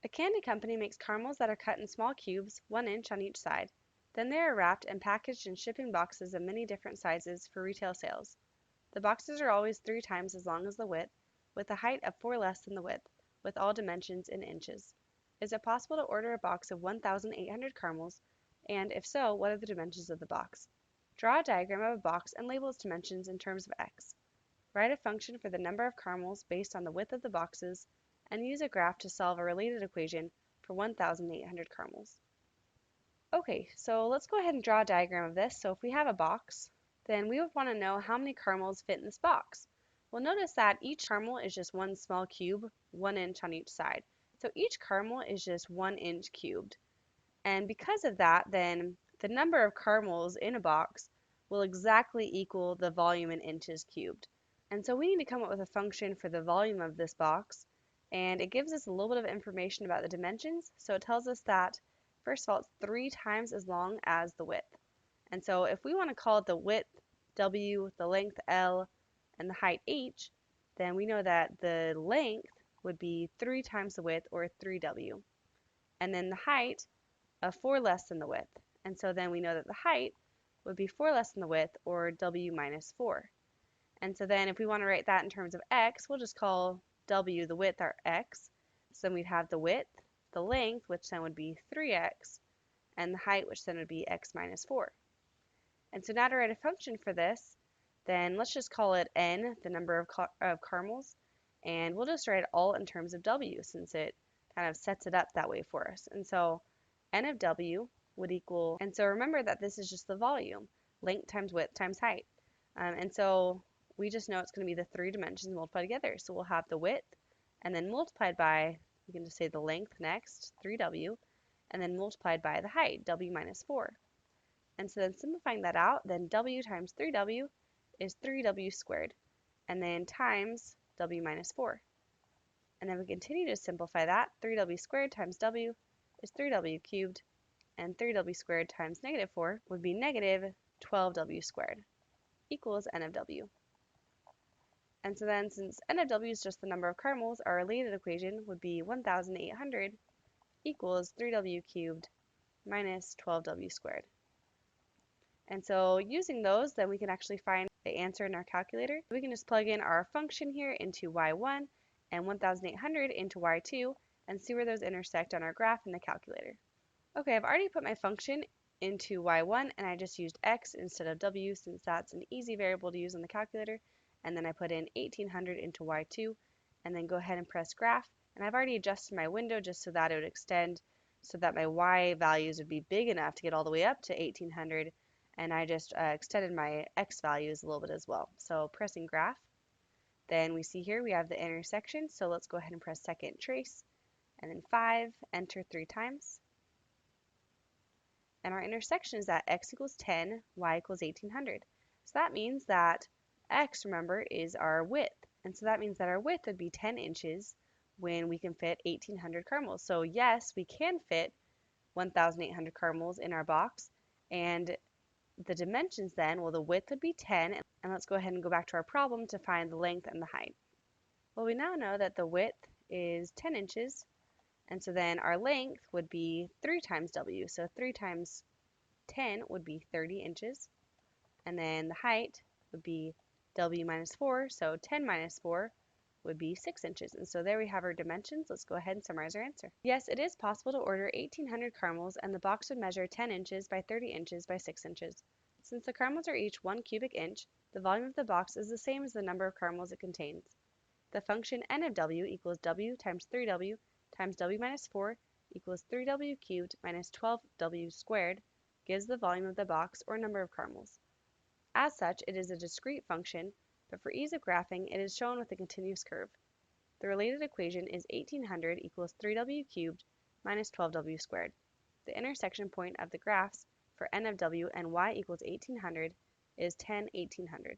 A candy company makes caramels that are cut in small cubes, 1 inch on each side. Then they are wrapped and packaged in shipping boxes of many different sizes for retail sales. The boxes are always 3 times as long as the width, with a height of 4 less than the width, with all dimensions in inches. Is it possible to order a box of 1,800 caramels, and if so, what are the dimensions of the box? Draw a diagram of a box and label its dimensions in terms of x. Write a function for the number of caramels based on the width of the boxes, and use a graph to solve a related equation for 1,800 caramels. Okay, so let's go ahead and draw a diagram of this. So if we have a box, then we would want to know how many caramels fit in this box. Well, notice that each caramel is just one small cube, 1 inch on each side. So each caramel is just 1 inch cubed. And because of that, then the number of caramels in a box will exactly equal the volume in inches cubed. And so we need to come up with a function for the volume of this box, and it gives us a little bit of information about the dimensions. So it tells us that, first of all, it's 3 times as long as the width. And so if we want to call it the width W, the length L, and the height H, then we know that the length would be 3 times the width, or 3W. And then the height of 4 less than the width. And so then we know that the height would be 4 less than the width, or W minus 4. And so then if we want to write that in terms of x, we'll just call W, the width, our x. So then we'd have the width, the length, which then would be 3x, and the height, which then would be x minus 4. And so now to write a function for this, then let's just call it n, the number of caramels, and we'll just write it all in terms of W, since it kind of sets it up that way for us. And so n of W would equal, and so remember that this is just the volume, length times width times height. And so we just know it's going to be the 3 dimensions multiplied together. So we'll have the width, and then multiplied by, we can just say the length next, 3W, and then multiplied by the height, W minus 4. And so then simplifying that out, then W times 3W is 3W squared, and then times W minus 4. And then we continue to simplify that. 3W squared times W is 3W cubed, and 3W squared times negative 4 would be negative 12W squared, equals n of W. And so then, since n of W is just the number of caramels, our related equation would be 1,800 equals 3W cubed minus 12W squared. And so using those, then we can actually find the answer in our calculator. We can just plug in our function here into y1 and 1,800 into y2 and see where those intersect on our graph in the calculator. Okay, I've already put my function into y1, and I just used x instead of w, since that's an easy variable to use on the calculator. And then I put in 1800 into y2, and then go ahead and press graph. And I've already adjusted my window just so that it would extend, so that my y values would be big enough to get all the way up to 1800. And I just extended my x values a little bit as well. So pressing graph, then we see here we have the intersection. So let's go ahead and press second trace, and then 5, enter 3 times. And our intersection is at x equals 10, y equals 1800. So that means that x, remember, is our width. And so that means that our width would be 10 inches when we can fit 1800 caramels. So yes, we can fit 1,800 caramels in our box. And the dimensions then, well, the width would be 10. And let's go ahead and go back to our problem to find the length and the height. Well, we now know that the width is 10 inches. And so then our length would be 3 times W. So 3 times 10 would be 30 inches. And then the height would be W minus 4. So 10 minus 4 would be 6 inches. And so there we have our dimensions. Let's go ahead and summarize our answer. Yes, it is possible to order 1,800 caramels, and the box would measure 10 inches by 30 inches by 6 inches. Since the caramels are each 1 cubic inch, the volume of the box is the same as the number of caramels it contains. The function n of W equals W times 3W times W minus 4 equals 3W cubed minus 12W squared gives the volume of the box, or number of caramels. As such, it is a discrete function, but for ease of graphing, it is shown with a continuous curve. The related equation is 1800 equals 3W cubed minus 12W squared. The intersection point of the graphs for n of W and y equals 1800 is 10, 1800.